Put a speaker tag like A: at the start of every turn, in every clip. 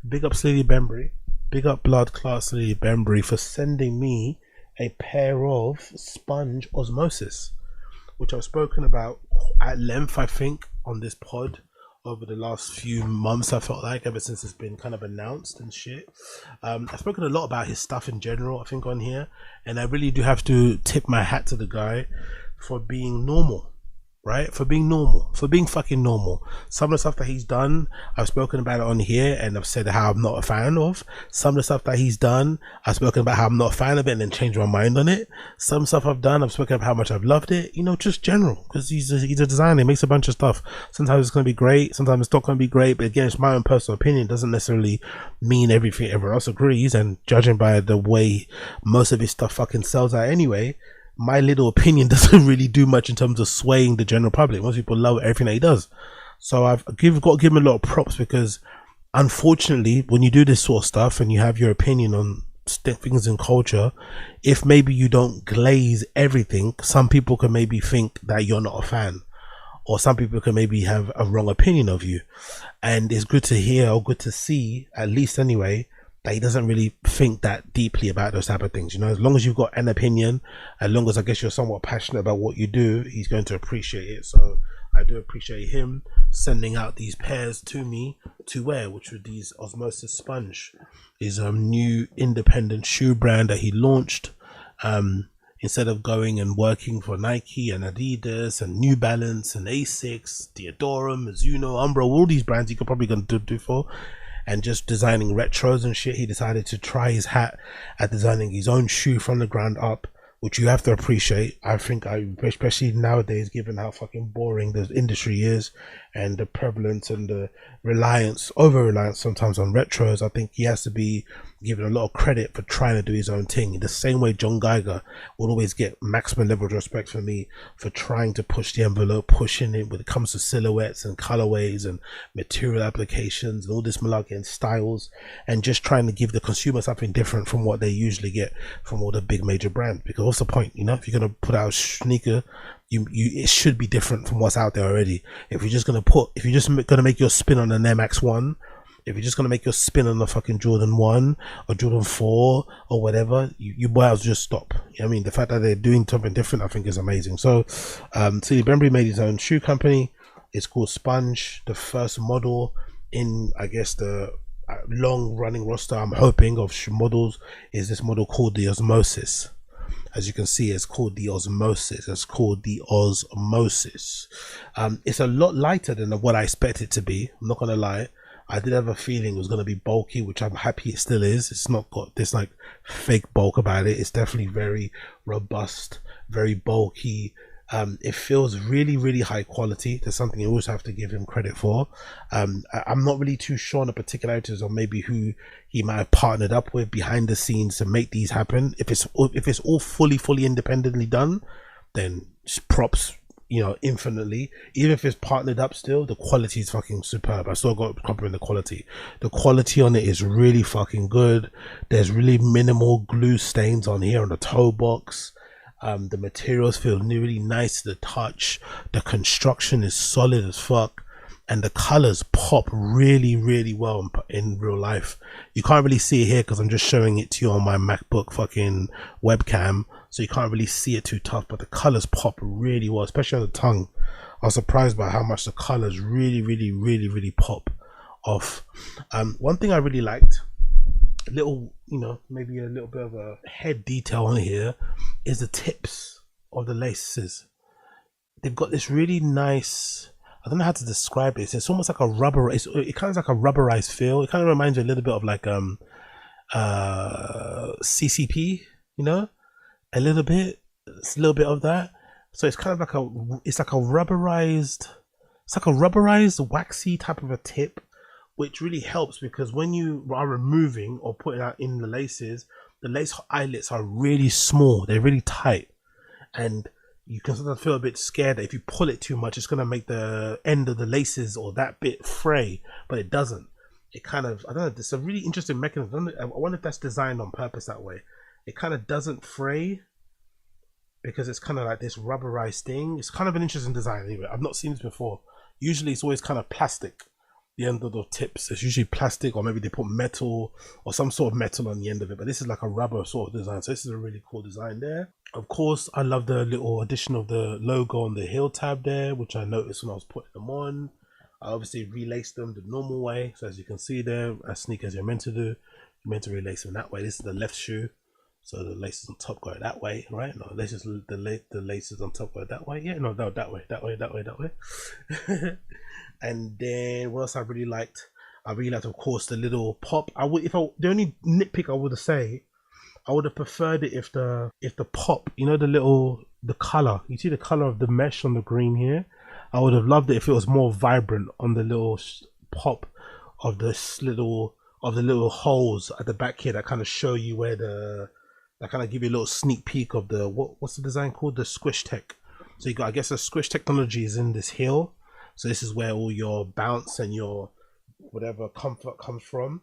A: Big up Slilly Bembry. Big up Blood Class Slilly Bembry for sending me a pair of Spunge Osmosis, which I've spoken about at length, I think, on this pod over the last few months. I felt like ever since it's been kind of announced and shit. I've spoken a lot about his stuff in general, I think, on here, and I really do have to tip my hat to the guy for being normal. Right, for being normal, for being fucking normal. Some of the stuff that he's done, I've spoken about it on here, and I've said how I'm not a fan of. Some of the stuff that he's done, I've spoken about how I'm not a fan of it and then changed my mind on it. Some stuff I've done, I've spoken about how much I've loved it, you know, just general, because he's a designer. He makes a bunch of stuff. Sometimes it's going to be great, sometimes it's not going to be great, but again, it's my own personal opinion. It doesn't necessarily mean everything everyone else agrees, and judging by the way most of his stuff fucking sells out anyway, my little opinion doesn't really do much in terms of swaying the general public. Most people love everything that he does, so I've got to give him a lot of props, because unfortunately when you do this sort of stuff and you have your opinion on things in culture, if maybe you don't glaze everything, some people can maybe think that you're not a fan, or some people can maybe have a wrong opinion of you. And it's good to hear, or good to see, at least anyway, that he doesn't really think that deeply about those type of things. You know, as long as you've got an opinion, as long as I guess you're somewhat passionate about what you do, he's going to appreciate it. So I do appreciate him sending out these pairs to me to wear, which were these Osmosis Spunge, his new independent shoe brand that he launched. Instead of going and working for Nike and Adidas and New Balance and Asics, Diodora, Mizuno, Umbro, all these brands you could probably gonna do for, and just designing retros and shit, he decided to try his hat at designing his own shoe from the ground up, which you have to appreciate. I think, especially nowadays, given how fucking boring the industry is and the prevalence and the over reliance sometimes on retros, I think he has to be given a lot of credit for trying to do his own thing. In the same way John Geiger will always get maximum level of respect for me for trying to push the envelope, pushing it when it comes to silhouettes and colorways and material applications and all this malarkey and styles, and just trying to give the consumer something different from what they usually get from all the big major brands. Because what's the point, you know? If you're gonna put out a sneaker, it should be different from what's out there already. If you're just gonna make your spin on an MX1, if you're just gonna make your spin on the fucking Jordan 1 or Jordan 4 or whatever, you might as well just stop. You know what I mean? The fact that they're doing something different, I think, is amazing. So Slilly Bembry made his own shoe company. It's called Spunge. The first model in, I guess, the long running roster, I'm hoping, of models is this model called the Osmosis. As you can see, it's called the Osmosis. It's called the Osmosis. It's a lot lighter than what I expected it to be. I'm not gonna lie. I did have a feeling it was gonna be bulky, which I'm happy it still is. It's not got this like fake bulk about it. It's definitely very robust, very bulky. It feels really, really high quality. There's something you always have to give him credit for. I'm not really too sure on the particularities of maybe who he might have partnered up with behind the scenes to make these happen. If it's all fully independently done, then props, you know, infinitely. Even if it's partnered up, still the quality is fucking superb. I still got to compliment the quality. The quality on it is really fucking good. There's really minimal glue stains on here on the toe box. The materials feel really nice to the touch. The construction is solid as fuck, and the colors pop really, really well in real life. You can't really see it here because I'm just showing it to you on my MacBook fucking webcam, so you can't really see it too tough, but the colors pop really well, especially on the tongue. I was surprised by how much the colors really pop off. One thing I really liked, little, you know, maybe a little bit of a head detail on here, is the tips of the laces. They've got this really nice, I don't know how to describe it. It's almost like a rubber. It kind of like a rubberized feel. It kind of reminds me a little bit of like CCP, you know, a little bit. It's a little bit of that. So it's kind of like it's like a rubberized waxy type of a tip, which really helps because when you are removing or putting out in the laces, the lace eyelets are really small. They're really tight, and you can sometimes feel a bit scared that if you pull it too much, it's going to make the end of the laces or that bit fray, but it doesn't. It kind of, I don't know, it's a really interesting mechanism. I wonder if that's designed on purpose that way. It kind of doesn't fray because it's kind of like this rubberized thing. It's kind of an interesting design anyway. I've not seen this before. Usually it's always kind of plastic, the end of the tips. It's usually plastic, or maybe they put metal or some sort of metal on the end of it, but this is like a rubber sort of design, so this is a really cool design there. Of course, I love the little addition of the logo on the heel tab there, which I noticed when I was putting them on. I obviously relaced them the normal way, so as you can see there, as sneakers you're meant to do, you're meant to relace them that way. This is the left shoe, so the laces on top go that way, right? No, this is the laces on top go that way. Yeah, no, that way. And then what else I really liked? I really liked, of course, the little pop. The only nitpick I would say, I would have preferred it if the pop, you know, the color. You see the color of the mesh on the green here. I would have loved it if it was more vibrant on the little pop of the little holes at the back here that kind of show you where that kind of give you a little sneak peek of the what's the design called, the squish tech. So you got, I guess, the squish technology is in this heel. So this is where all your bounce and your whatever comfort comes from.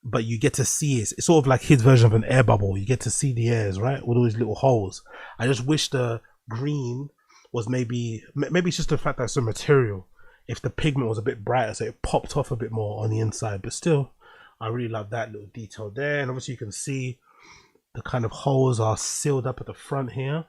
A: But you get to see it's sort of like his version of an air bubble. You get to see the airs, right? With all these little holes. I just wish the green was maybe it's just the fact that it's a material. If the pigment was a bit brighter, so it popped off a bit more on the inside. But still, I really love that little detail there. And obviously you can see the kind of holes are sealed up at the front here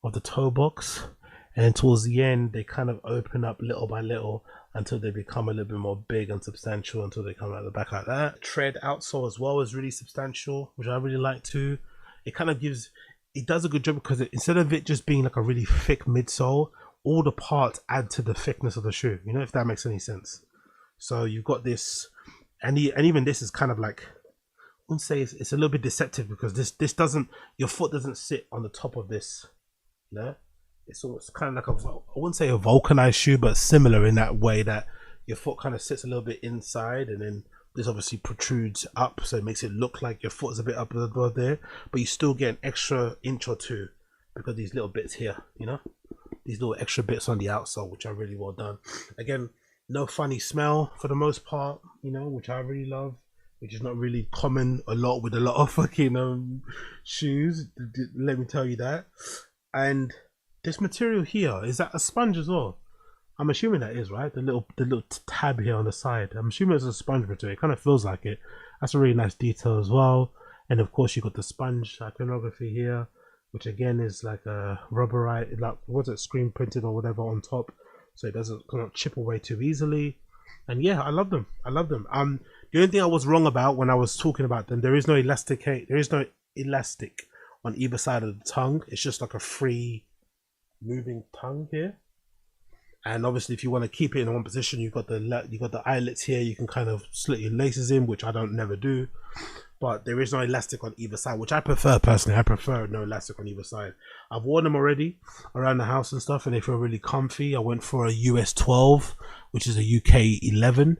A: of the toe box. And then towards the end, they kind of open up little by little until they become a little bit more big and substantial, until they come out the back like that. Tread outsole as well is really substantial, which I really like too. It kind of it does a good job because instead of it just being like a really thick midsole, all the parts add to the thickness of the shoe, you know, if that makes any sense. So you've got this, and even this is kind of like, I wouldn't say it's a little bit deceptive, because this doesn't, your foot doesn't sit on the top of this, you know. It's almost kind of like I wouldn't say a vulcanized shoe, but similar in that way that your foot kind of sits a little bit inside, and then this obviously protrudes up, so it makes it look like your foot is a bit up above there, but you still get an extra inch or two because these little bits here, you know, these little extra bits on the outsole, which are really well done. Again, no funny smell for the most part, you know, which I really love, which is not really common a lot with a lot of fucking shoes, let me tell you that. And this material here, is that a sponge as well? I'm assuming that is, right? The little tab here on the side. I'm assuming it's a sponge material. It kind of feels like it. That's a really nice detail as well. And of course, you got the sponge iconography here, which again is like a rubberite, like what's it, screen printed or whatever on top, so it doesn't kind of chip away too easily. And yeah, I love them. I love them. The only thing I was wrong about when I was talking about them, there is no elastic on either side of the tongue. It's just like a free moving tongue here. And obviously if you want to keep it in one position, you've got the eyelets here. You can kind of slit your laces in, which I don't never do, but there is no elastic on either side, which I prefer personally. I prefer no elastic on either side. I've worn them already around the house and stuff, and they feel really comfy. I went for a US 12, which is a UK 11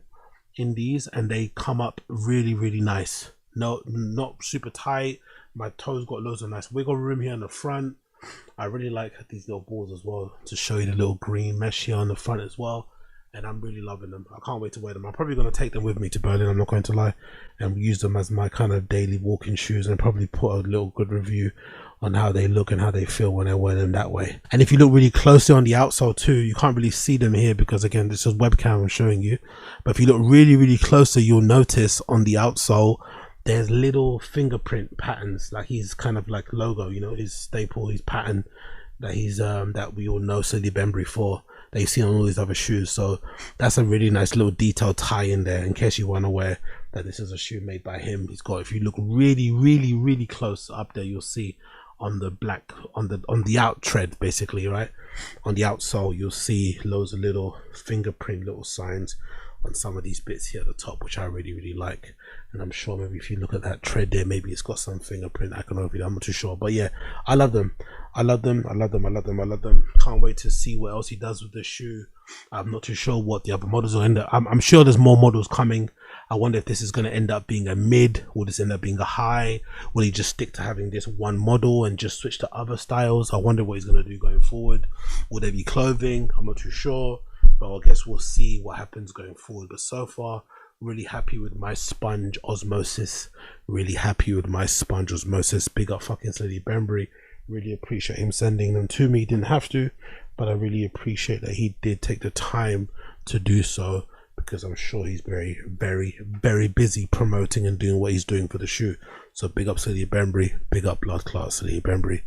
A: in these, and they come up really, really nice. No, not super tight. My toes got loads of nice wiggle room here in the front. I really like these little balls as well, to show you the little green mesh here on the front as well, and I'm really loving them. I can't wait to wear them. I'm probably going to take them with me to Berlin, I'm not going to lie, and use them as my kind of daily walking shoes, and probably put a little good review on how they look and how they feel when I wear them that way. And if you look really closely on the outsole too, you can't really see them here because again this is webcam I'm showing you, but if you look really, really closely, you'll notice on the outsole there's little fingerprint patterns, like his kind of like logo, you know, his staple, his pattern that he's that we all know Celie Bembry for, that you see on all these other shoes. So that's a really nice little detail tie in there, in case you want to wear that this is a shoe made by him. He's got, if you look really, really, really close up there, you'll see on the black, on the out tread basically, right, on the outsole, you'll see loads of little fingerprint little signs on some of these bits here at the top, which I really, really like. And I'm sure maybe if you look at that tread there, maybe it's got some fingerprint iconography, I'm not too sure. But yeah, I love them. I love them. I love them. I love them. I love them. Can't wait to see what else he does with the shoe. I'm not too sure what the other models will end up. I'm sure there's more models coming. I wonder if this is going to end up being a mid, will this end up being a high, will he just stick to having this one model and just switch to other styles? I wonder what he's going to do going forward. Will there be clothing? I'm not too sure, but I guess we'll see what happens going forward. But so far, really happy with my Spunge Osmosis. Really happy with my Spunge Osmosis. Big up fucking Celie Bembry. Really appreciate him sending them to me. He didn't have to, but I really appreciate that he did take the time to do so, because I'm sure he's very, very, very busy promoting and doing what he's doing for the shoe. So big up Celia Bembry, big up Blood Class Celia Bembry.